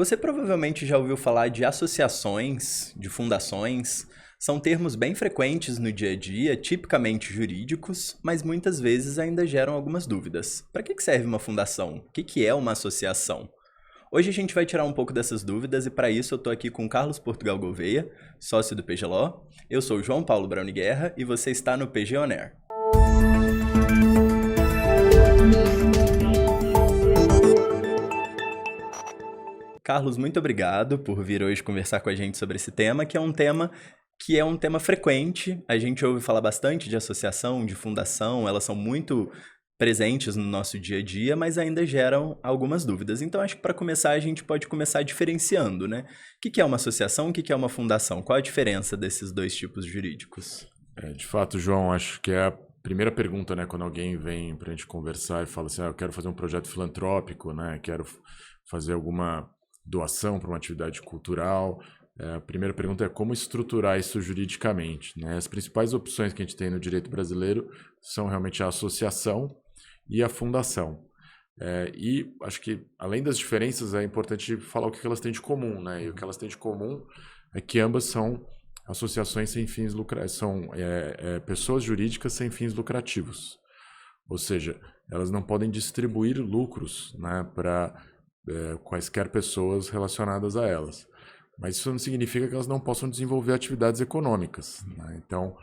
Você provavelmente já ouviu falar de associações, de fundações. São termos bem frequentes no dia a dia, tipicamente jurídicos, mas muitas vezes ainda geram algumas dúvidas. Para que serve uma fundação? O que é uma associação? Hoje a gente vai tirar um pouco dessas dúvidas e para isso eu estou aqui com Carlos Portugal Gouveia, sócio do PGLO. Eu sou o João Paulo Brauni Guerra e você está no PG On Air. Carlos, muito obrigado por vir hoje conversar com a gente sobre esse tema, que é um tema frequente. A gente ouve falar bastante de associação, de fundação, elas são muito presentes no nosso dia a dia, mas ainda geram algumas dúvidas. Então, acho que para começar, a gente pode começar diferenciando, né? O que é uma associação, o que é uma fundação? Qual a diferença desses dois tipos jurídicos? De fato, João, acho que é a primeira pergunta, né? Quando alguém vem para a gente conversar e fala assim, eu quero fazer um projeto filantrópico, né? Quero fazer alguma doação para uma atividade cultural. A primeira pergunta é como estruturar isso juridicamente, né? As principais opções que a gente tem no direito brasileiro são realmente a associação e a fundação. E acho que, além das diferenças, é importante falar o que elas têm de comum, né? E o que elas têm de comum é que ambas são associações sem fins lucrativos, são pessoas jurídicas sem fins lucrativos. Ou seja, elas não podem distribuir lucros, né, para quaisquer pessoas relacionadas a elas. Mas isso não significa que elas não possam desenvolver atividades econômicas, né? Então,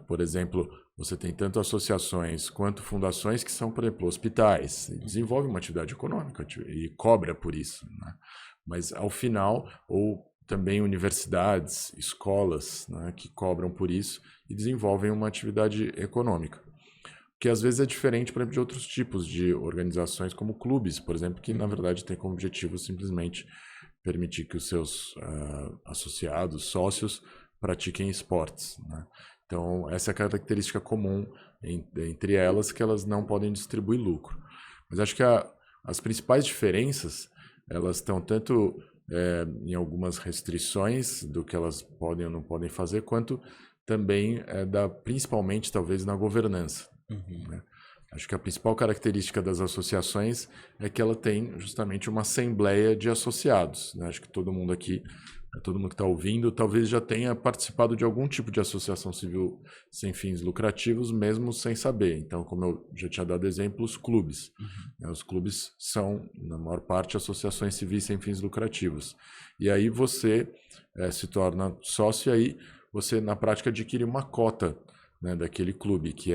por exemplo, você tem tanto associações quanto fundações que são, por exemplo, hospitais. Desenvolvem uma atividade econômica e cobra por isso, né? Mas, ao final, ou também universidades, escolas, né, que cobram por isso e desenvolvem uma atividade econômica. Que às vezes é diferente, por exemplo, de outros tipos de organizações, como clubes, por exemplo, que na verdade tem como objetivo simplesmente permitir que os seus associados, sócios, pratiquem esportes, né? Então, essa é a característica comum entre elas, que elas não podem distribuir lucro. Mas acho que as principais diferenças, elas estão tanto em algumas restrições do que elas podem ou não podem fazer, quanto também principalmente, talvez, na governança. Né? Acho que a principal característica das associações é que ela tem justamente uma assembleia de associados, né? Acho que todo mundo aqui, todo mundo que está ouvindo, talvez já tenha participado de algum tipo de associação civil sem fins lucrativos, mesmo sem saber. Então, como eu já tinha dado exemplo, os clubes. Né? Os clubes são, na maior parte, associações civis sem fins lucrativos. E aí você se torna sócio e aí você, na prática, adquire uma cota, né, daquele clube, que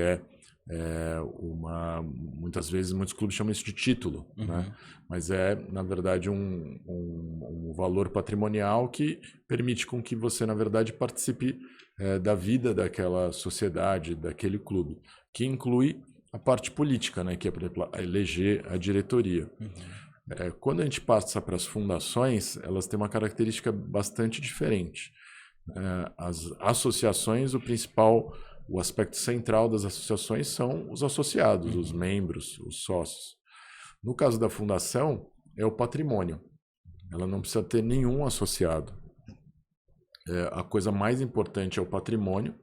muitas vezes muitos clubes chamam isso de título, né? Mas na verdade um valor patrimonial que permite com que você, na verdade, participe da vida daquela sociedade, daquele clube, que inclui a parte política, né? Que é, por exemplo, eleger a diretoria. Quando a gente passa para as fundações, elas têm uma característica bastante diferente. As associações, o aspecto central das associações são os associados, os membros, os sócios. No caso da fundação, é o patrimônio. Ela não precisa ter nenhum associado. A coisa mais importante é o patrimônio.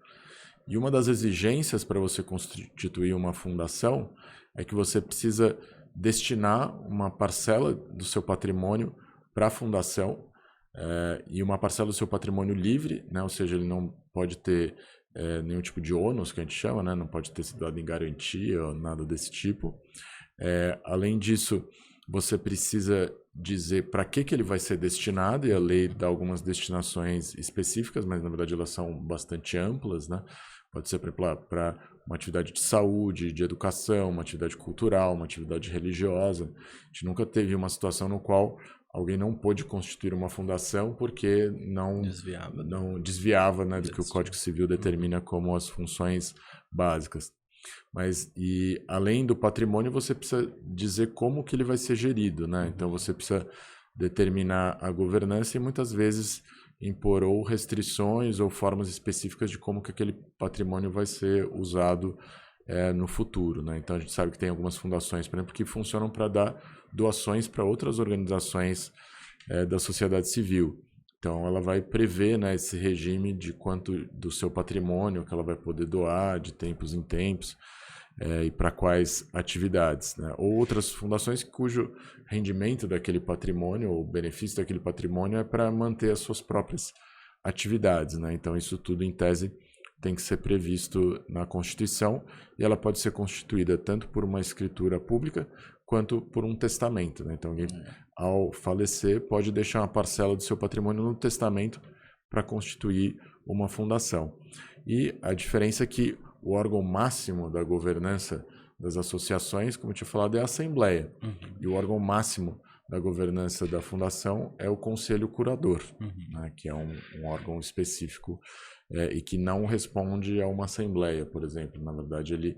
E uma das exigências para você constituir uma fundação é que você precisa destinar uma parcela do seu patrimônio para a fundação, e uma parcela do seu patrimônio livre, né? Ou seja, ele não pode ter nenhum tipo de ônus, que a gente chama, né? Não pode ter sido dado em garantia ou nada desse tipo. Além disso, você precisa dizer para que ele vai ser destinado, e a lei dá algumas destinações específicas, mas na verdade elas são bastante amplas, né? Pode ser para uma atividade de saúde, de educação, uma atividade cultural, uma atividade religiosa. A gente nunca teve uma situação no qual alguém não pôde constituir uma fundação porque não desviava, né, do que o Código Civil determina como as funções básicas. Mas, e além do patrimônio, você precisa dizer como que ele vai ser gerido, né? Então você precisa determinar a governança e muitas vezes impor ou restrições ou formas específicas de como que aquele patrimônio vai ser usado no futuro, né? Então a gente sabe que tem algumas fundações, por exemplo, que funcionam para dar doações para outras organizações da sociedade civil. Então ela vai prever, né, esse regime de quanto do seu patrimônio que ela vai poder doar de tempos em tempos. e para quais atividades, né? Ou outras fundações cujo rendimento daquele patrimônio ou benefício daquele patrimônio é para manter as suas próprias atividades, né? Então isso tudo em tese tem que ser previsto na Constituição e ela pode ser constituída tanto por uma escritura pública quanto por um testamento, né? Então alguém ao falecer pode deixar uma parcela do seu patrimônio no testamento para constituir uma fundação. E a diferença é que o órgão máximo da governança das associações, como eu tinha falado, é a Assembleia. E o órgão máximo da governança da fundação é o Conselho Curador, né, que é um órgão específico e que não responde a uma Assembleia, por exemplo. Na verdade,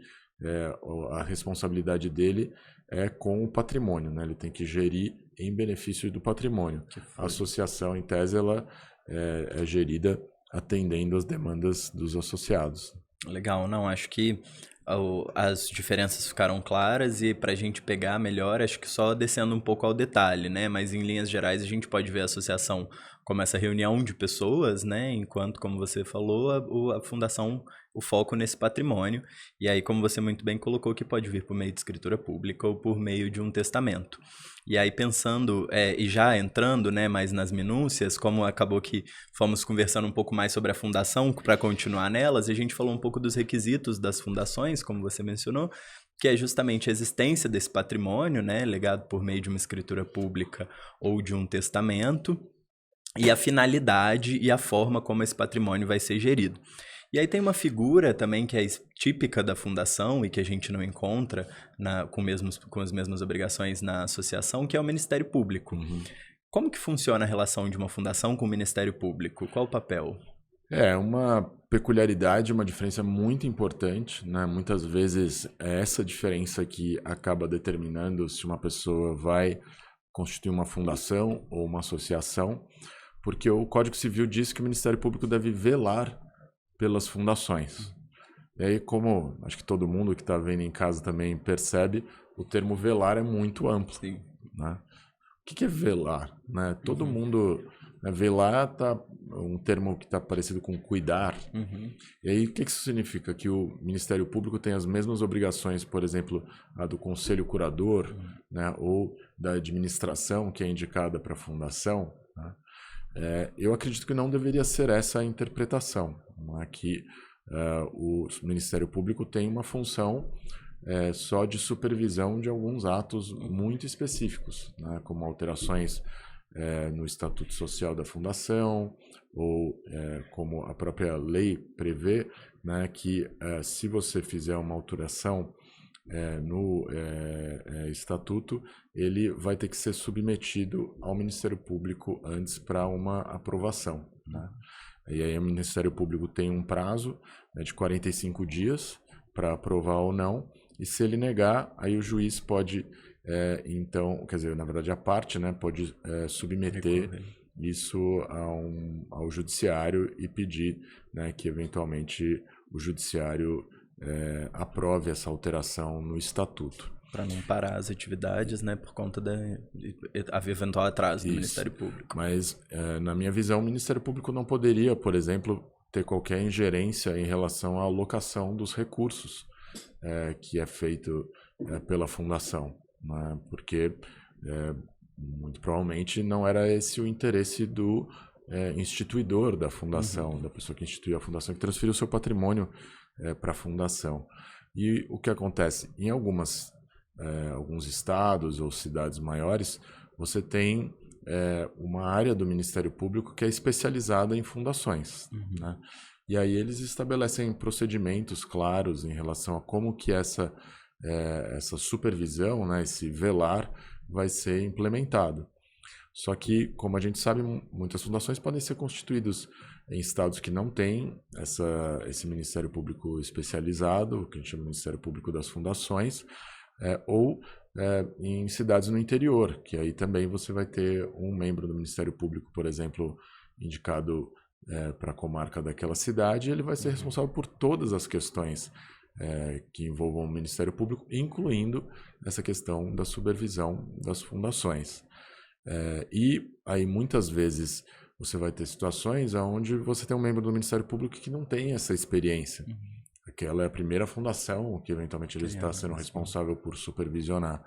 a responsabilidade dele é com o patrimônio, né? Ele tem que gerir em benefício do patrimônio. A associação, em tese, ela é gerida atendendo às demandas dos associados. Legal, não, acho que as diferenças ficaram claras e para a gente pegar melhor, acho que só descendo um pouco ao detalhe, né? Mas em linhas gerais a gente pode ver a associação como essa reunião de pessoas, né? Enquanto, como você falou, a fundação, o foco nesse patrimônio. E aí, como você muito bem colocou, que pode vir por meio de escritura pública ou por meio de um testamento. E aí, pensando, e já entrando, né, mais nas minúcias, como acabou que fomos conversando um pouco mais sobre a fundação para continuar nelas, e a gente falou um pouco dos requisitos das fundações, como você mencionou, que é justamente a existência desse patrimônio, né, legado por meio de uma escritura pública ou de um testamento, e a finalidade e a forma como esse patrimônio vai ser gerido. E aí tem uma figura também que é típica da fundação e que a gente não encontra com as mesmas obrigações na associação, que é o Ministério Público. Como que funciona a relação de uma fundação com o Ministério Público? Qual o papel? É uma peculiaridade, uma diferença muito importante, né? Muitas vezes é essa diferença que acaba determinando se uma pessoa vai constituir uma fundação ou uma associação, porque o Código Civil diz que o Ministério Público deve velar pelas fundações. E aí, como acho que todo mundo que está vendo em casa também percebe, o termo velar é muito amplo. Sim. Né? O que é velar? Né? Todo mundo... Velar tá um termo que está parecido com cuidar. E aí, o que isso significa? Que o Ministério Público tem as mesmas obrigações, por exemplo, a do Conselho Curador, né? Ou da administração, que é indicada para a fundação. Né? Eu acredito que não deveria ser essa a interpretação, né? Que o Ministério Público tem uma função só de supervisão de alguns atos muito específicos, né? Como alterações no Estatuto Social da Fundação, ou como a própria lei prevê, né? Que se você fizer uma alteração no Estatuto, ele vai ter que ser submetido ao Ministério Público antes para uma aprovação. Né? E aí o Ministério Público tem um prazo de 45 dias para aprovar ou não, e se ele negar, aí o juiz pode, então, quer dizer, na verdade a parte, né, pode submeter isso ao judiciário e pedir, né, que eventualmente o judiciário aprove essa alteração no estatuto. Para não parar as atividades, né, por conta da eventual atraso do Ministério Público. Mas, na minha visão, o Ministério Público não poderia, por exemplo, ter qualquer ingerência em relação à alocação dos recursos que é feito pela Fundação, né? Porque muito provavelmente não era esse o interesse do instituidor da Fundação, da pessoa que instituiu a Fundação, que transferiu o seu patrimônio para a Fundação. E o que acontece? Em alguns estados ou cidades maiores, você tem uma área do Ministério Público que é especializada em fundações. Né? E aí eles estabelecem procedimentos claros em relação a como que essa supervisão, né, esse velar, vai ser implementado. Só que, como a gente sabe, muitas fundações podem ser constituídas em estados que não têm esse Ministério Público especializado, que a gente chama de Ministério Público das Fundações, ou em cidades no interior, que aí também você vai ter um membro do Ministério Público, por exemplo, indicado para a comarca daquela cidade, e ele vai ser responsável por todas as questões que envolvam o Ministério Público, incluindo essa questão da supervisão das fundações. E aí muitas vezes você vai ter situações onde você tem um membro do Ministério Público que não tem essa experiência, aquela é a primeira fundação que eventualmente ele está sendo responsável por supervisionar,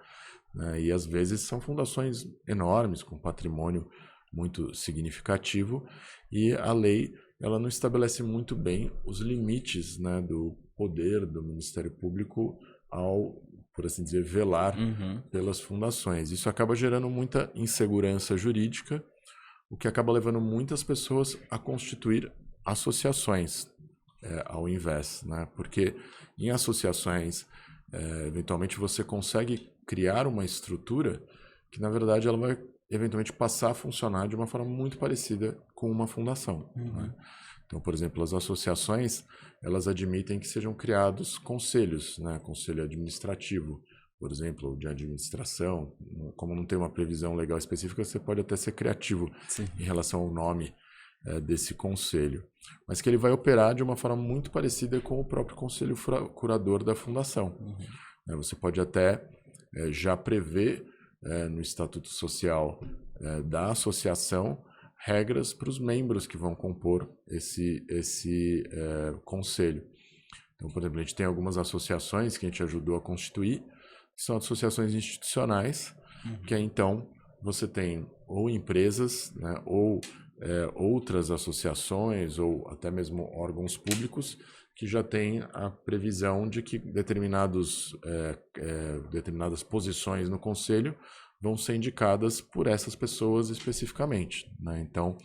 né? E às vezes são fundações enormes, com patrimônio muito significativo, e a lei ela não estabelece muito bem os limites, né, do poder do Ministério Público ao, por assim dizer, velar pelas fundações. Isso acaba gerando muita insegurança jurídica, o que acaba levando muitas pessoas a constituir associações, ao invés, né? Porque em associações, eventualmente você consegue criar uma estrutura que, na verdade, ela vai eventualmente passar a funcionar de uma forma muito parecida com uma fundação, né? Então, por exemplo, as associações, elas admitem que sejam criados conselhos, né? Conselho administrativo, por exemplo, de administração. Como não tem uma previsão legal específica, você pode até ser criativo em relação ao nome desse conselho, mas que ele vai operar de uma forma muito parecida com o próprio conselho curador da fundação. Você pode até já prever no estatuto social da associação regras para os membros que vão compor esse conselho. Então, por exemplo, a gente tem algumas associações que a gente ajudou a constituir, que são associações institucionais, que aí, então você tem ou empresas, né, ou outras associações ou até mesmo órgãos públicos que já têm a previsão de que determinadas posições no conselho vão ser indicadas por essas pessoas especificamente, né? Então,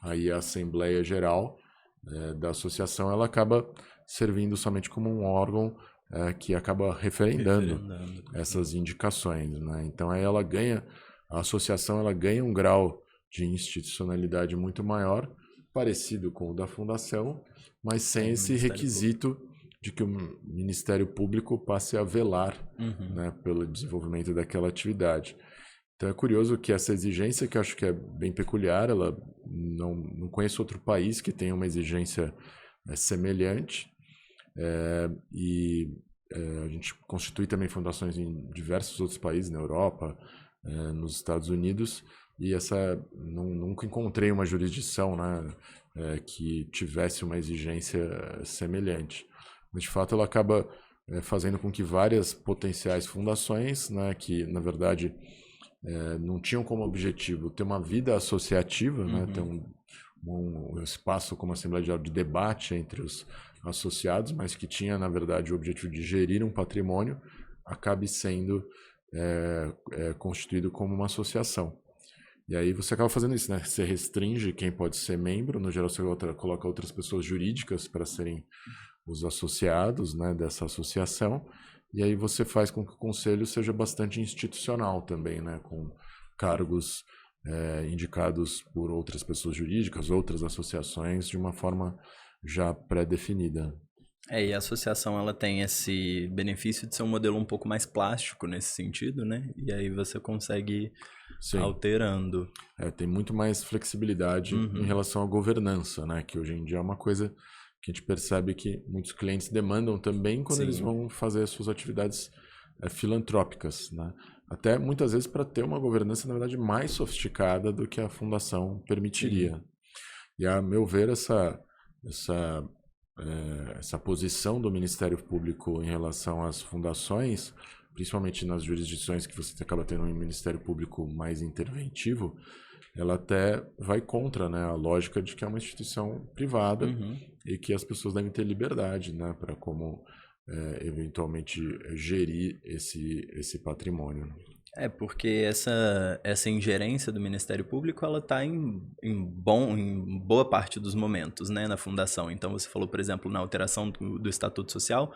aí a Assembleia Geral da associação ela acaba servindo somente como um órgão que acaba referendando essas indicações, né? Então, aí a associação ela ganha um grau de institucionalidade muito maior, parecido com o da fundação, mas sem esse requisito de que o Ministério Público passe a velar, né, pelo desenvolvimento daquela atividade. Então é curioso que essa exigência, que eu acho que é bem peculiar, ela não conheço outro país que tenha uma exigência semelhante, a gente constitui também fundações em diversos outros países, na Europa, nos Estados Unidos, e nunca encontrei uma jurisdição, né, que tivesse uma exigência semelhante. Mas, de fato, ela acaba fazendo com que várias potenciais fundações, né, que, na verdade, não tinham como objetivo ter uma vida associativa, né, ter um espaço como Assembleia Geral de debate entre os associados, mas que tinha, na verdade, o objetivo de gerir um patrimônio, acabe sendo constituído como uma associação. E aí você acaba fazendo isso, né? Você restringe quem pode ser membro, no geral você coloca outras pessoas jurídicas para serem os associados, né, dessa associação, e aí você faz com que o conselho seja bastante institucional também, né, com cargos indicados por outras pessoas jurídicas, outras associações, de uma forma já pré-definida. E a associação ela tem esse benefício de ser um modelo um pouco mais plástico nesse sentido, né? E aí você consegue alterando. Tem muito mais flexibilidade em relação à governança, né? Que hoje em dia é uma coisa que a gente percebe que muitos clientes demandam também quando eles vão fazer as suas atividades filantrópicas, né? Até muitas vezes para ter uma governança, na verdade, mais sofisticada do que a fundação permitiria. E, a meu ver, essa posição do Ministério Público em relação às fundações, principalmente nas jurisdições que você acaba tendo um Ministério Público mais interventivo, ela até vai contra, né, a lógica de que é uma instituição privada e que as pessoas devem ter liberdade, né, para como eventualmente gerir esse patrimônio. Porque essa ingerência do Ministério Público, ela está em boa parte dos momentos, né, na fundação. Então, você falou, por exemplo, na alteração do Estatuto Social,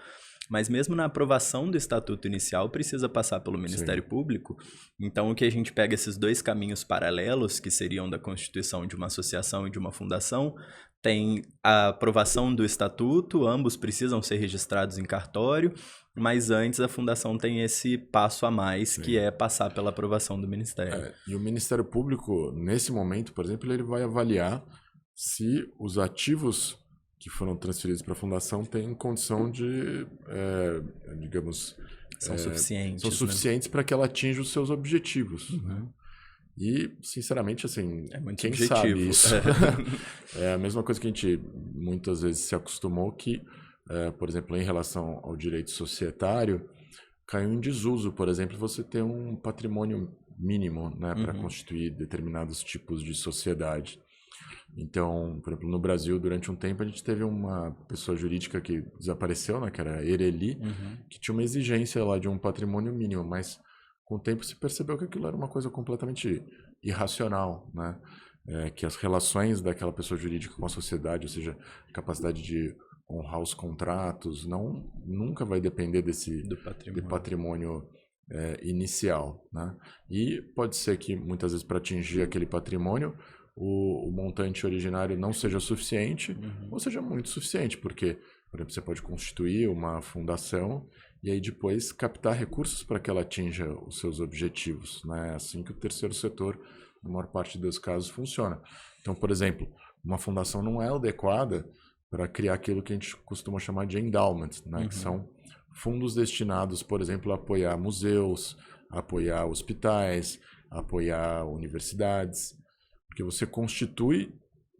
mas mesmo na aprovação do Estatuto Inicial, precisa passar pelo Ministério Público. Então, o que a gente pega esses dois caminhos paralelos, que seriam da constituição de uma associação e de uma fundação, tem a aprovação do Estatuto, ambos precisam ser registrados em cartório, mas antes a fundação tem esse passo a mais, que é passar pela aprovação do Ministério. E o Ministério Público, nesse momento, por exemplo, ele vai avaliar se os ativos que foram transferidos para a fundação têm condição de, digamos... São suficientes. São suficientes, né, para que ela atinja os seus objetivos. Né? E, sinceramente, assim, quem sabe isso? É a mesma coisa que a gente muitas vezes se acostumou, que por exemplo, em relação ao direito societário, caiu em desuso, por exemplo, você ter um patrimônio mínimo, né, para constituir determinados tipos de sociedade. Então, por exemplo, no Brasil, durante um tempo, a gente teve uma pessoa jurídica que desapareceu, né, que era Ereli, que tinha uma exigência lá de um patrimônio mínimo, mas com o tempo se percebeu que aquilo era uma coisa completamente irracional, né? Que as relações daquela pessoa jurídica com a sociedade, ou seja, a capacidade de honrar os contratos, nunca vai depender do patrimônio inicial, né? E pode ser que muitas vezes para atingir aquele patrimônio o montante originário não seja suficiente ou seja muito suficiente, porque, por exemplo, você pode constituir uma fundação e aí depois captar recursos para que ela atinja os seus objetivos, né? É assim que o terceiro setor, na maior parte dos casos, funciona. Então, por exemplo, uma fundação não é adequada para criar aquilo que a gente costuma chamar de endowment, né? Que são fundos destinados, por exemplo, a apoiar museus, a apoiar hospitais, a apoiar universidades, porque você constitui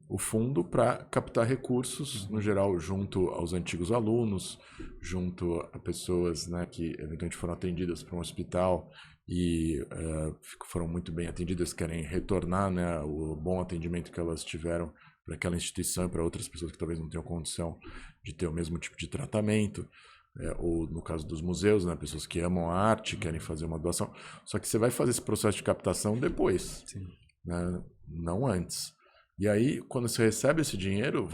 o fundo para captar recursos, no geral, junto aos antigos alunos, junto a pessoas, né, que eventualmente foram atendidas para um hospital e foram muito bem atendidas, querem retornar, né, o bom atendimento que elas tiveram para aquela instituição e para outras pessoas que talvez não tenham condição de ter o mesmo tipo de tratamento. Ou no caso dos museus, né, pessoas que amam a arte, querem fazer uma doação. Só que você vai fazer esse processo de captação depois, né, não antes. E aí, quando você recebe esse dinheiro,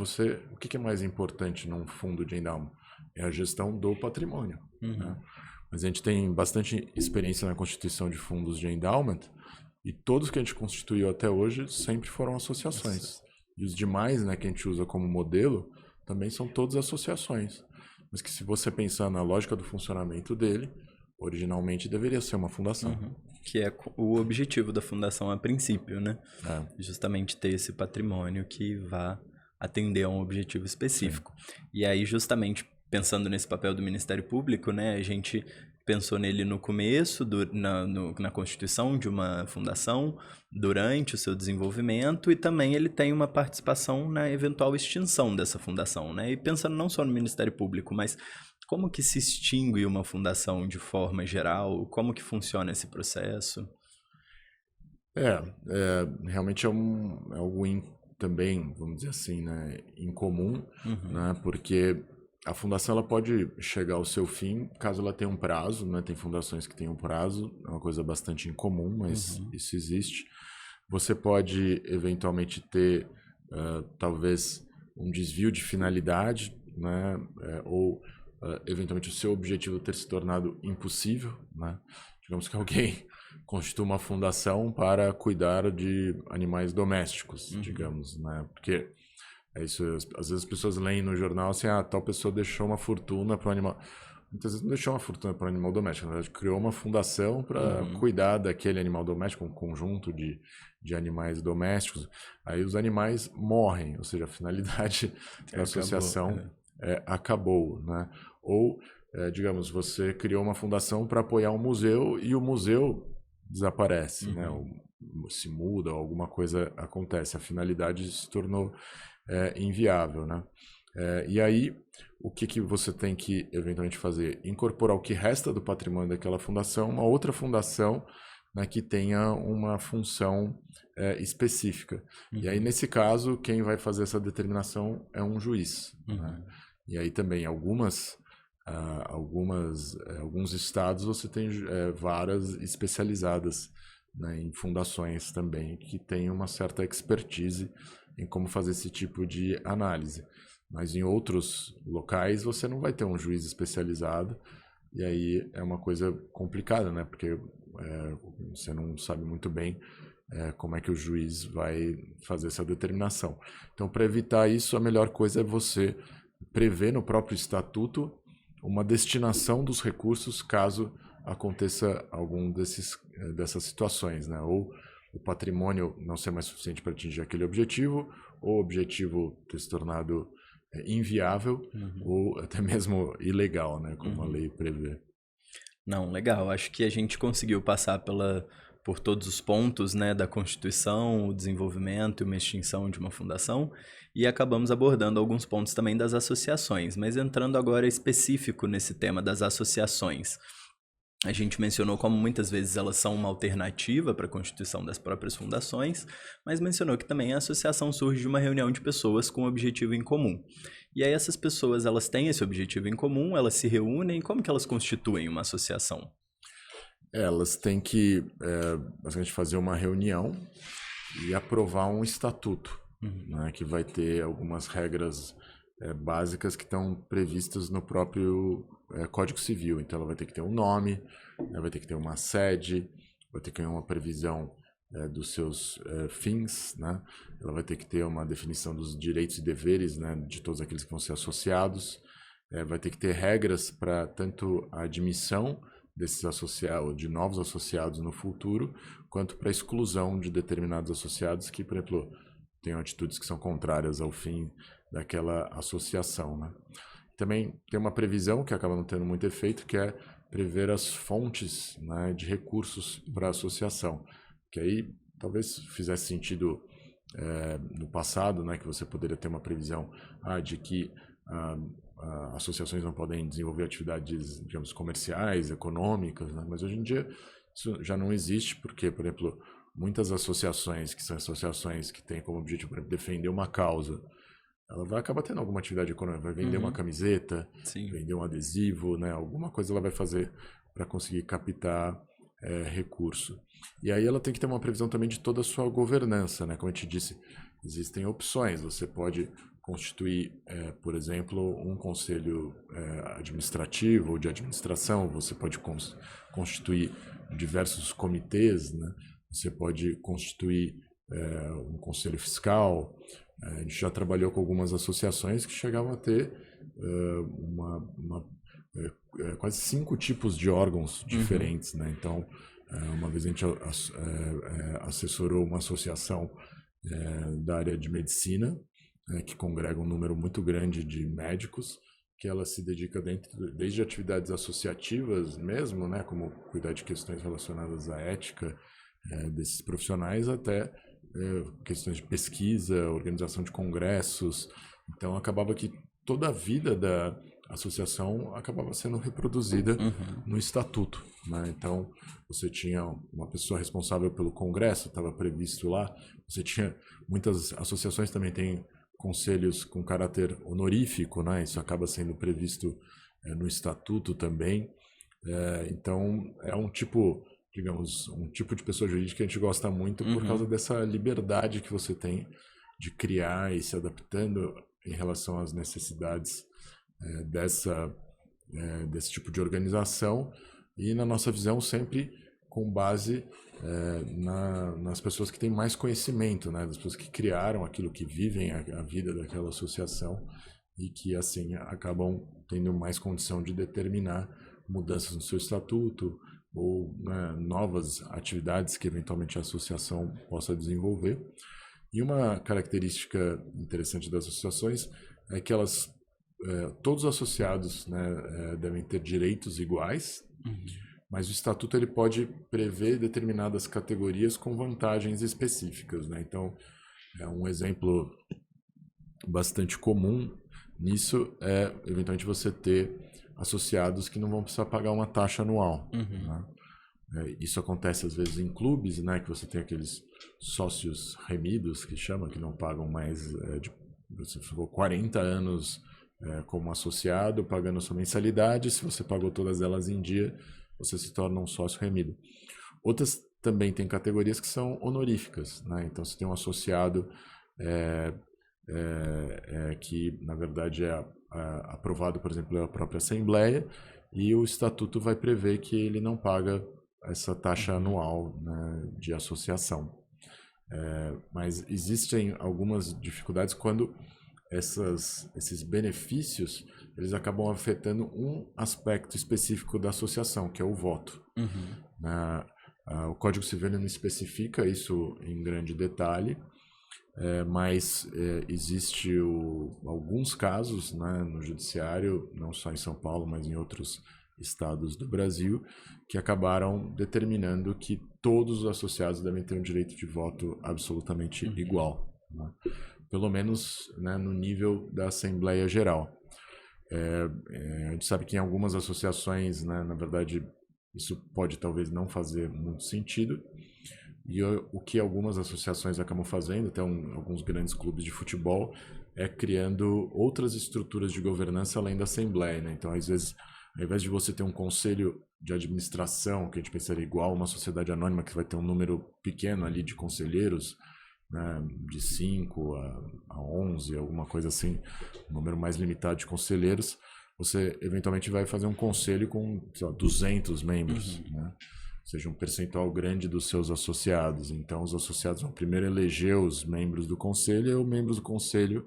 o que é mais importante num fundo de endowment? É a gestão do patrimônio. Né? Mas a gente tem bastante experiência na constituição de fundos de endowment e todos que a gente constituiu até hoje sempre foram associações. E os demais, né, que a gente usa como modelo também são todas associações. Mas que se você pensar na lógica do funcionamento dele, originalmente deveria ser uma fundação. Que é o objetivo da fundação a princípio, né? Justamente ter esse patrimônio que vá atender a um objetivo específico. E aí, justamente, pensando nesse papel do Ministério Público, né? A gente pensou nele no começo, na constituição de uma fundação, durante o seu desenvolvimento, e também ele tem uma participação na eventual extinção dessa fundação, né? E pensando não só no Ministério Público, mas como que se extingue uma fundação de forma geral? Como que funciona esse processo? Realmente é algo também, vamos dizer assim, né, incomum, né, porque a fundação ela pode chegar ao seu fim caso ela tenha um prazo, né, tem fundações que têm um prazo, é uma coisa bastante incomum, mas isso existe. Você pode eventualmente ter, talvez, um desvio de finalidade, né, ou eventualmente o seu objetivo ter se tornado impossível, né? Digamos que alguém constitua uma fundação para cuidar de animais domésticos, digamos, né? Porque isso, às vezes as pessoas leem no jornal assim, tal pessoa deixou uma fortuna para o animal. Muitas vezes não deixou uma fortuna para o animal doméstico, na verdade criou uma fundação para cuidar daquele animal doméstico, um conjunto de animais domésticos. Aí os animais morrem, ou seja, a finalidade da associação acabou, né? Ou, digamos, você criou uma fundação para apoiar um museu e o museu desaparece, né? Ou se muda, ou alguma coisa acontece. A finalidade se tornou inviável, né? E aí, o que você tem que eventualmente fazer? Incorporar o que resta do patrimônio daquela fundação, uma outra fundação, né, que tenha uma função específica. E aí, nesse caso, quem vai fazer essa determinação é um juiz. Né? E aí também alguns estados você tem varas especializadas, né, em fundações também que têm uma certa expertise em como fazer esse tipo de análise. Mas em outros locais você não vai ter um juiz especializado e aí é uma coisa complicada, né? Porque você não sabe muito bem como é que o juiz vai fazer essa determinação. Então, para evitar isso, a melhor coisa é você prever no próprio estatuto uma destinação dos recursos caso aconteça algum dessas situações, né? Ou o patrimônio não ser mais suficiente para atingir aquele objetivo, ou o objetivo ter se tornado inviável, ou até mesmo ilegal, né? Como a lei prevê. Não, legal. Acho que a gente conseguiu passar por todos os pontos, né, da Constituição, o desenvolvimento e uma extinção de uma fundação, e acabamos abordando alguns pontos também das associações. Mas entrando agora específico nesse tema das associações, a gente mencionou como muitas vezes elas são uma alternativa para a constituição das próprias fundações, mas mencionou que também a associação surge de uma reunião de pessoas com um objetivo em comum. E aí essas pessoas, elas têm esse objetivo em comum, elas se reúnem, como que elas constituem uma associação? Elas têm que, basicamente, fazer uma reunião e aprovar um estatuto, né, que vai ter algumas regras básicas que estão previstas no próprio Código Civil. Então, ela vai ter que ter um nome, vai ter que ter uma sede, vai ter que ter uma previsão dos seus fins, né? Ela vai ter que ter uma definição dos direitos e deveres, né, de todos aqueles que vão ser associados, vai ter que ter regras para tanto a admissão desses associados, de novos associados no futuro, quanto para a exclusão de determinados associados que, por exemplo, tenham atitudes que são contrárias ao fim daquela associação, né? Também tem uma previsão que acaba não tendo muito efeito, que é prever as fontes, né, de recursos para a associação, que aí talvez fizesse sentido no passado, né, que você poderia ter uma previsão de que associações não podem desenvolver atividades, digamos, comerciais, econômicas, né? Mas hoje em dia isso já não existe, porque, por exemplo, muitas associações que são associações que têm como objetivo, por exemplo, defender uma causa, ela vai acabar tendo alguma atividade econômica, vai vender uma camiseta, vender um adesivo, né? Alguma coisa ela vai fazer para conseguir captar recurso. E aí ela tem que ter uma previsão também de toda a sua governança, né? Como eu te disse, existem opções. Você pode constituir, por exemplo, um conselho administrativo ou de administração, você pode constituir diversos comitês, né? Você pode constituir um conselho fiscal. A gente já trabalhou com algumas associações que chegavam a ter quase 5 tipos de órgãos diferentes, né? Então, uma vez a gente assessorou uma associação da área de medicina, que congrega um número muito grande de médicos, que ela se dedica desde atividades associativas mesmo, né, como cuidar de questões relacionadas à ética desses profissionais, até questões de pesquisa, organização de congressos. Então, acabava que toda a vida da associação acabava sendo reproduzida no estatuto, né? Então, você tinha uma pessoa responsável pelo congresso, estava previsto lá. Você tinha muitas associações também têm conselhos com caráter honorífico, né? Isso acaba sendo previsto no estatuto também. Então, é um tipo, digamos, um tipo de pessoa jurídica que a gente gosta muito por causa dessa liberdade que você tem de criar e se adaptando em relação às necessidades desse tipo de organização, e na nossa visão sempre com base nas pessoas que têm mais conhecimento, né, das pessoas que criaram aquilo, que vivem a vida daquela associação e que assim acabam tendo mais condição de determinar mudanças no seu estatuto ou, né, novas atividades que eventualmente a associação possa desenvolver. E uma característica interessante das associações é que elas todos os associados, né, devem ter direitos iguais, mas o estatuto ele pode prever determinadas categorias com vantagens específicas, né? Então, um exemplo bastante comum nisso é, eventualmente, você ter associados que não vão precisar pagar uma taxa anual, né? Isso acontece às vezes em clubes, né, que você tem aqueles sócios remidos, que chama, que não pagam mais, você ficou 40 anos como associado, pagando sua mensalidade. Se você pagou todas elas em dia, você se torna um sócio remido. Outras também têm categorias que são honoríficas, né? Então, você tem um associado que, na verdade, é aprovado, por exemplo, pela própria Assembleia, e o Estatuto vai prever que ele não paga essa taxa anual, né, de associação. Mas existem algumas dificuldades quando esses benefícios eles acabam afetando um aspecto específico da associação, que é o voto. O Código Civil não especifica isso em grande detalhe, mas existe alguns casos, né, no judiciário, não só em São Paulo, mas em outros estados do Brasil, que acabaram determinando que todos os associados devem ter um direito de voto absolutamente igual, né? Pelo menos, né, no nível da Assembleia Geral. A gente sabe que em algumas associações, né, na verdade, isso pode talvez não fazer muito sentido. E o que algumas associações acabam fazendo, até alguns grandes clubes de futebol, é criando outras estruturas de governança além da Assembleia, né? Então, às vezes, ao invés de você ter um conselho de administração, que a gente pensaria igual a uma sociedade anônima, que vai ter um número pequeno ali de conselheiros, né, de 5 a 11, alguma coisa assim, um número mais limitado de conselheiros, você eventualmente vai fazer um conselho com, sei lá, 200 membros, né? Ou seja, um percentual grande dos seus associados. Então, os associados vão primeiro eleger os membros do conselho e os membros do conselho,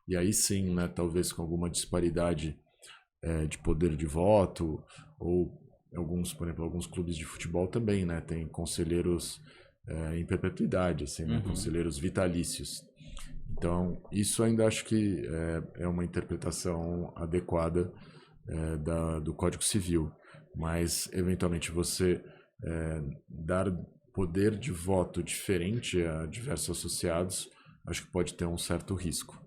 e aí sim, né, talvez com alguma disparidade de poder de voto, ou alguns, por exemplo, alguns clubes de futebol também, né, tem conselheiros em perpetuidade, assim, né, conselheiros vitalícios. Então, isso ainda acho que é uma interpretação adequada do Código Civil, mas eventualmente você dar poder de voto diferente a diversos associados, acho que pode ter um certo risco.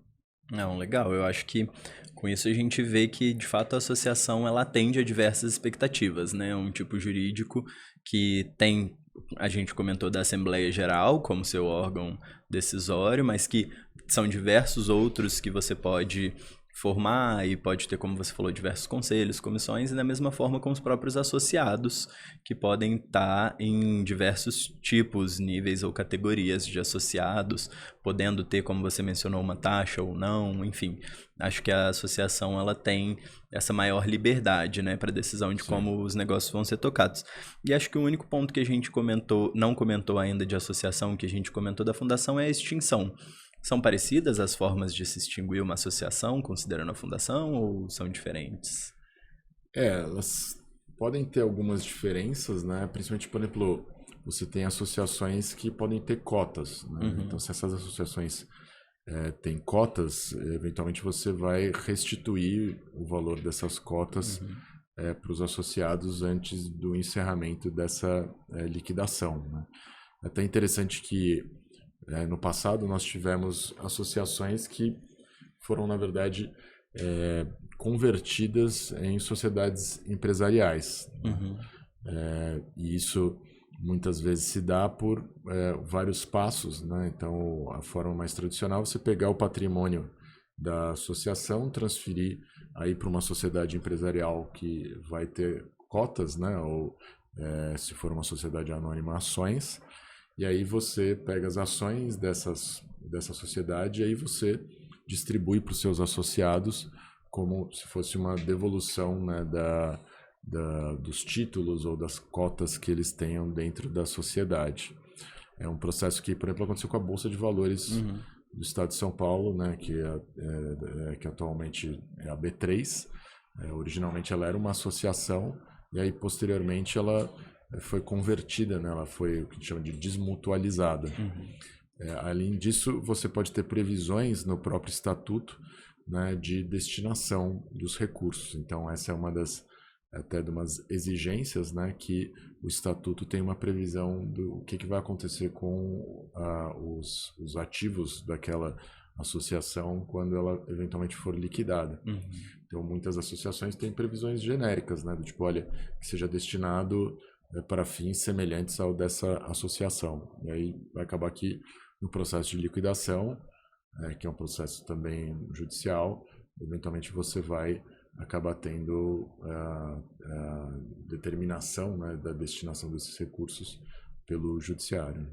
Não, legal. Eu acho que com isso a gente vê que, de fato, a associação ela atende a diversas expectativas, né? Um tipo jurídico que tem, a gente comentou da Assembleia Geral como seu órgão decisório, mas que são diversos outros que você pode formar e pode ter, como você falou, diversos conselhos, comissões, e da mesma forma com os próprios associados, que podem estar em diversos tipos, níveis ou categorias de associados, podendo ter, como você mencionou, uma taxa ou não, enfim. Acho que a associação ela tem essa maior liberdade, né, para decisão de como os negócios vão ser tocados. E acho que o único ponto que a gente não comentou ainda de associação, que a gente comentou da fundação, é a extinção. São parecidas as formas de se extinguir uma associação, considerando a fundação, ou são diferentes? Elas podem ter algumas diferenças, né? Principalmente, por exemplo, você tem associações que podem ter cotas, né? Então, se essas associações têm cotas, eventualmente você vai restituir o valor dessas cotas para os associados antes do encerramento dessa liquidação, né? É até interessante que no passado nós tivemos associações que foram, na verdade, convertidas em sociedades empresariais, né? E isso muitas vezes se dá por vários passos, né? Então, a forma mais tradicional é você pegar o patrimônio da associação, transferir aí para uma sociedade empresarial que vai ter cotas, né? Ou se for uma sociedade anônima, ações. E aí você pega as ações dessa sociedade e aí você distribui para os seus associados como se fosse uma devolução, né, dos títulos ou das cotas que eles tenham dentro da sociedade. É um processo que, por exemplo, aconteceu com a Bolsa de Valores do Estado de São Paulo, né, que atualmente é a B3. Originalmente ela era uma associação e aí posteriormente ela foi convertida, né? Ela foi o que a gente chama de desmutualizada. Além disso, você pode ter previsões no próprio estatuto, né, de destinação dos recursos. Então, essa é uma das até de umas exigências, né, que o estatuto tem uma previsão do que vai acontecer com os ativos daquela associação quando ela eventualmente for liquidada. Então, muitas associações têm previsões genéricas, né, do tipo, olha, que seja destinado para fins semelhantes ao dessa associação. E aí vai acabar que no processo de liquidação, que é um processo também judicial, eventualmente você vai acabar tendo a determinação, né, da destinação desses recursos pelo judiciário.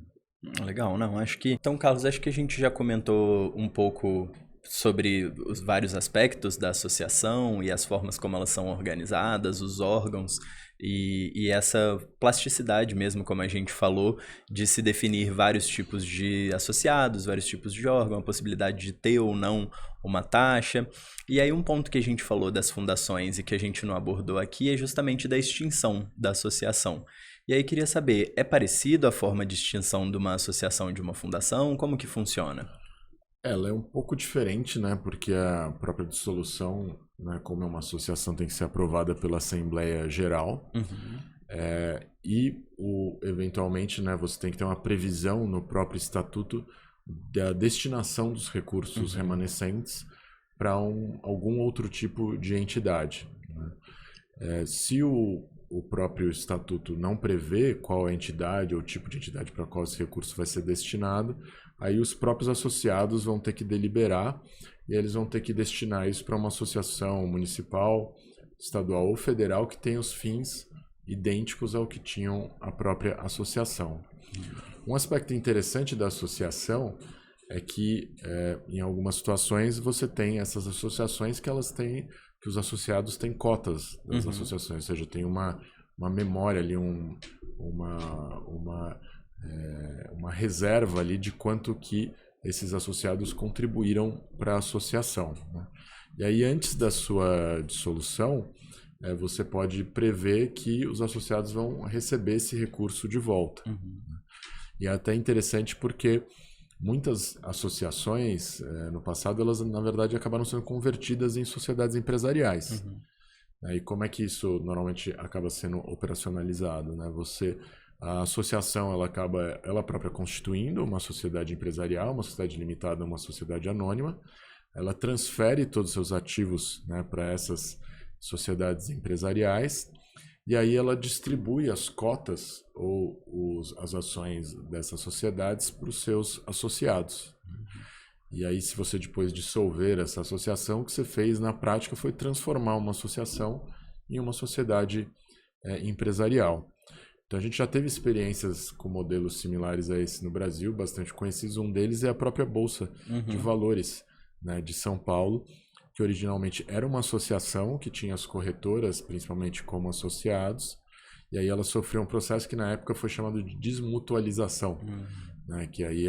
Legal, não, acho que... Então, Carlos, acho que a gente já comentou um pouco sobre os vários aspectos da associação e as formas como elas são organizadas, os órgãos e essa plasticidade mesmo, como a gente falou, de se definir vários tipos de associados, vários tipos de órgão, a possibilidade de ter ou não uma taxa. E aí um ponto que a gente falou das fundações e que a gente não abordou aqui é justamente da extinção da associação. E aí queria saber, é parecido a forma de extinção de uma associação e de uma fundação? Como que funciona? Ela é um pouco diferente, né? Porque a própria dissolução, né, como é uma associação, tem que ser aprovada pela Assembleia Geral. Uhum. Eventualmente, né, você tem que ter uma previsão no próprio estatuto da destinação dos recursos Uhum. remanescentes para algum outro tipo de entidade, né? Se o próprio estatuto não prevê qual é a entidade ou tipo de entidade para qual esse recurso vai ser destinado, aí os próprios associados vão ter que deliberar e eles vão ter que destinar isso para uma associação municipal, estadual ou federal que tenha os fins idênticos ao que tinham a própria associação. Um aspecto interessante da associação é que, em algumas situações, você tem essas associações que elas têm, que os associados têm cotas das Uhum. associações, ou seja, tem uma memória ali, uma reserva ali de quanto que esses associados contribuíram para a associação, né? E aí, antes da sua dissolução, você pode prever que os associados vão receber esse recurso de volta. Uhum. E é até interessante porque muitas associações, no passado, elas na verdade acabaram sendo convertidas em sociedades empresariais. Uhum. E como é que isso normalmente acaba sendo operacionalizado, né? A associação ela acaba ela própria constituindo uma sociedade empresarial, uma sociedade limitada, uma sociedade anônima. Ela transfere todos os seus ativos, né, para essas sociedades empresariais e aí ela distribui as cotas ou as ações dessas sociedades para os seus associados. E aí, se você depois dissolver essa associação, o que você fez na prática foi transformar uma associação em uma sociedade empresarial. Então a gente já teve experiências com modelos similares a esse no Brasil, bastante conhecidos. Um deles é a própria Bolsa de Uhum. Valores, né, de São Paulo, que originalmente era uma associação que tinha as corretoras, principalmente como associados, e aí ela sofreu um processo que na época foi chamado de desmutualização, né, que aí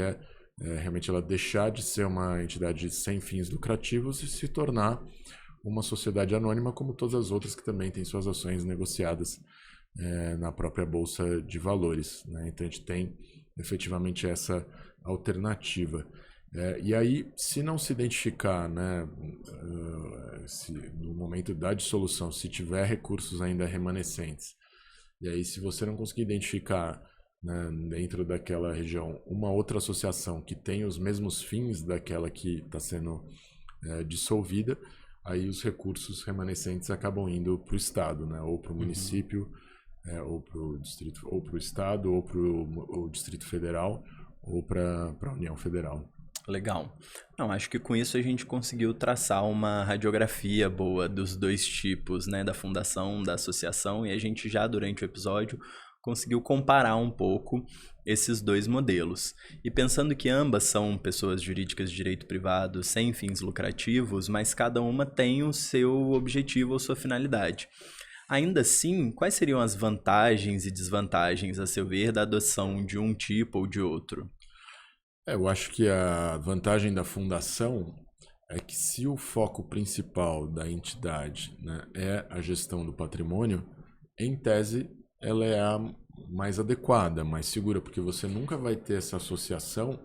realmente ela deixar de ser uma entidade sem fins lucrativos e se tornar uma sociedade anônima como todas as outras que também têm suas ações negociadas na própria Bolsa de Valores, né? Então a gente tem efetivamente essa alternativa. E aí, se não se identificar, né, no momento da dissolução, se tiver recursos ainda remanescentes, e aí se você não conseguir identificar, né, dentro daquela região uma outra associação que tem os mesmos fins daquela que está sendo dissolvida, aí os recursos remanescentes acabam indo para o Estado, né, ou para o município, ou para o distrito, ou para o Estado, ou para o Distrito Federal, ou para a União Federal. Legal. Não, acho que com isso a gente conseguiu traçar uma radiografia boa dos dois tipos, né, da fundação, da associação, e a gente já durante o episódio conseguiu comparar um pouco esses dois modelos. E pensando que ambas são pessoas jurídicas de direito privado sem fins lucrativos, mas cada uma tem o seu objetivo ou sua finalidade. Ainda assim, quais seriam as vantagens e desvantagens, a seu ver, da adoção de um tipo ou de outro? Eu acho que a vantagem da fundação é que se o foco principal da entidade, né, é a gestão do patrimônio, em tese ela é a mais adequada, mais segura, porque você nunca vai ter essa associação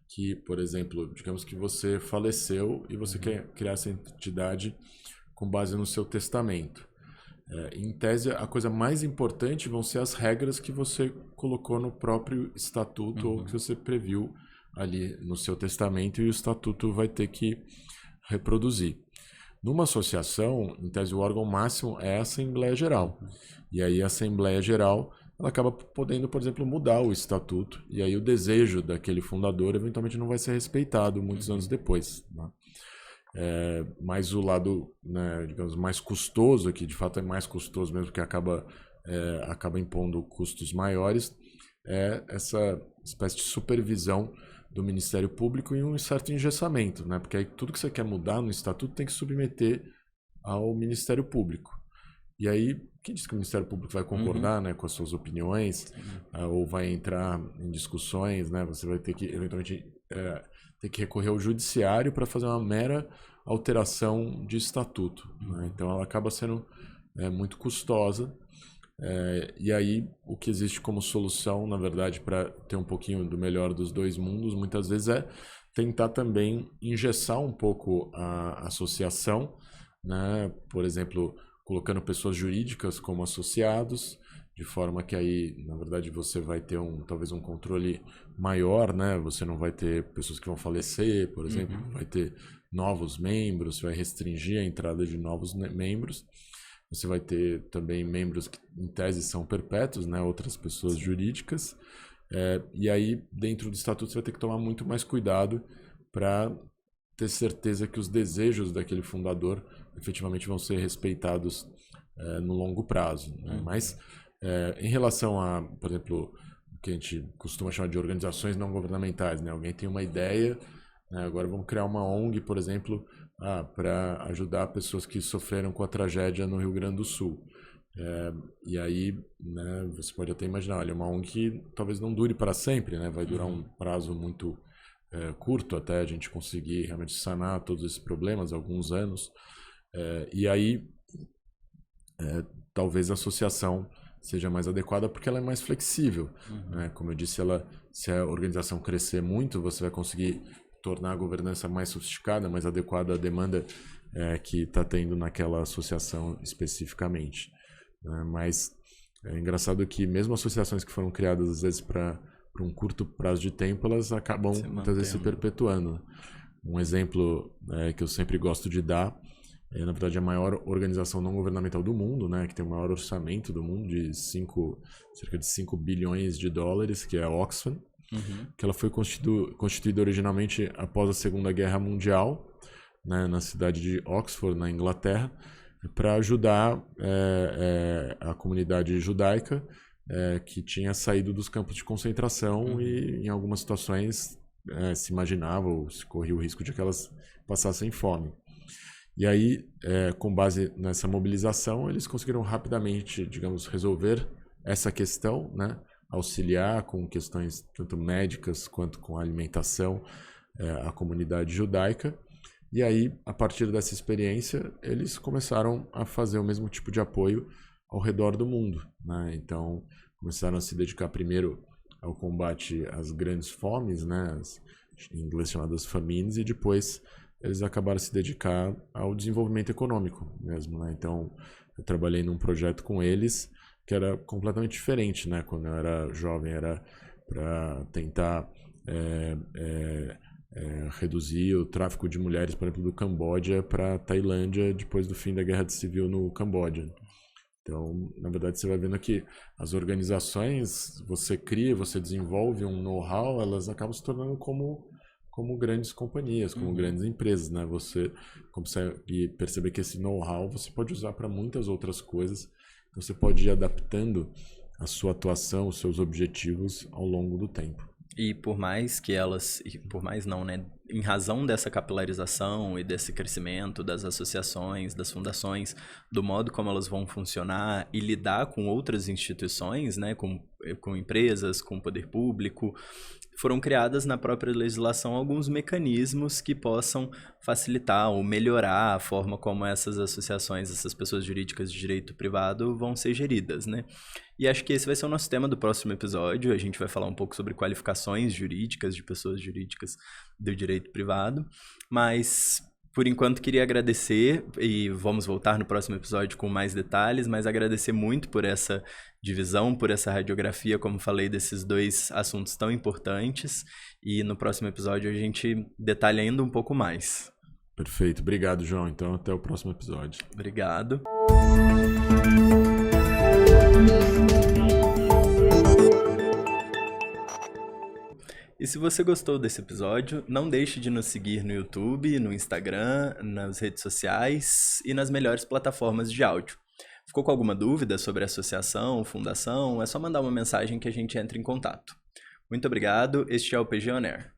que, por exemplo, digamos que você faleceu e você quer criar essa entidade com base no seu testamento. Em tese, a coisa mais importante vão ser as regras que você colocou no próprio estatuto ou que você previu ali no seu testamento e o estatuto vai ter que reproduzir. Numa associação, em tese, o órgão máximo é a Assembleia Geral. E aí a Assembleia Geral ela acaba podendo, por exemplo, mudar o estatuto e aí o desejo daquele fundador eventualmente não vai ser respeitado muitos anos depois, né? Mas o lado, né, digamos, mais custoso, que de fato é mais custoso mesmo, que acaba impondo custos maiores, é essa espécie de supervisão do Ministério Público e um certo engessamento, né? Porque aí tudo que você quer mudar no estatuto tem que submeter ao Ministério Público. E aí, quem diz que o Ministério Público vai concordar, né, com as suas opiniões, ou vai entrar em discussões, né? Você vai ter que, eventualmente, ter que recorrer ao judiciário para fazer uma mera alteração de estatuto, né? Então ela acaba sendo muito custosa. E aí o que existe como solução, na verdade, para ter um pouquinho do melhor dos dois mundos, muitas vezes é tentar também engessar um pouco a associação, né? Por exemplo, colocando pessoas jurídicas como associados, de forma que aí, na verdade, você vai ter talvez um controle maior, né? Você não vai ter pessoas que vão falecer, por exemplo, vai ter novos membros, vai restringir a entrada de novos membros. Você vai ter também membros que, em tese, são perpétuos, né? Outras pessoas jurídicas. E aí, dentro do estatuto, você vai ter que tomar muito mais cuidado para ter certeza que os desejos daquele fundador efetivamente vão ser respeitados no longo prazo, né? Mas, em relação a, por exemplo, o que a gente costuma chamar de organizações não governamentais, né? Alguém tem uma ideia, né? Agora vamos criar uma ONG, por exemplo, para ajudar pessoas que sofreram com a tragédia no Rio Grande do Sul. E aí, né, você pode até imaginar, olha, uma ONG que talvez não dure para sempre, né? Vai durar um prazo muito curto até a gente conseguir realmente sanar todos esses problemas, alguns anos. E aí, talvez a associação seja mais adequada porque ela é mais flexível, né? Como eu disse, se a organização crescer muito, você vai conseguir tornar a governança mais sofisticada, mais adequada à demanda que está tendo naquela associação especificamente, né? Mas é engraçado que mesmo associações que foram criadas às vezes para um curto prazo de tempo, elas acabam muitas vezes se perpetuando. Um exemplo que eu sempre gosto de dar na verdade, a maior organização não governamental do mundo, né, que tem o maior orçamento do mundo, cerca de 5 bilhões de dólares, que é a Oxfam, que ela foi constituída originalmente após a Segunda Guerra Mundial, né, na cidade de Oxford, na Inglaterra, para ajudar a comunidade judaica que tinha saído dos campos de concentração e, em algumas situações, se imaginava ou se corria o risco de que elas passassem fome. E aí, com base nessa mobilização, eles conseguiram rapidamente, digamos, resolver essa questão, né? Auxiliar com questões tanto médicas quanto com alimentação a comunidade judaica. E aí, a partir dessa experiência, eles começaram a fazer o mesmo tipo de apoio ao redor do mundo, né? Então, começaram a se dedicar primeiro ao combate às grandes fomes, né? Em inglês chamadas famines, e depois eles acabaram se dedicar ao desenvolvimento econômico mesmo, né? Então, eu trabalhei num projeto com eles que era completamente diferente, né? Quando eu era jovem, era para tentar reduzir o tráfico de mulheres, por exemplo, do Camboja para a Tailândia depois do fim da Guerra Civil no Camboja. Então, na verdade, você vai vendo que as organizações, você cria, você desenvolve um know-how, elas acabam se tornando como grandes companhias, como grandes empresas, né? Você consegue perceber que esse know-how você pode usar para muitas outras coisas. Então, você pode ir adaptando a sua atuação, os seus objetivos ao longo do tempo. E por mais não, né? Em razão dessa capilarização e desse crescimento das associações, das fundações, do modo como elas vão funcionar e lidar com outras instituições, né? Com empresas, com o poder público, foram criadas na própria legislação alguns mecanismos que possam facilitar ou melhorar a forma como essas associações, essas pessoas jurídicas de direito privado vão ser geridas, né? E acho que esse vai ser o nosso tema do próximo episódio. A gente vai falar um pouco sobre qualificações jurídicas de pessoas jurídicas do direito privado. Mas, por enquanto, queria agradecer, e vamos voltar no próximo episódio com mais detalhes, mas agradecer muito por essa divisão, por essa radiografia, como falei, desses dois assuntos tão importantes. E no próximo episódio a gente detalha ainda um pouco mais. Perfeito. Obrigado, João. Então, até o próximo episódio. Obrigado. E se você gostou desse episódio, não deixe de nos seguir no YouTube, no Instagram, nas redes sociais e nas melhores plataformas de áudio. Ficou com alguma dúvida sobre associação, fundação? É só mandar uma mensagem que a gente entra em contato. Muito obrigado, este é o PG On Air.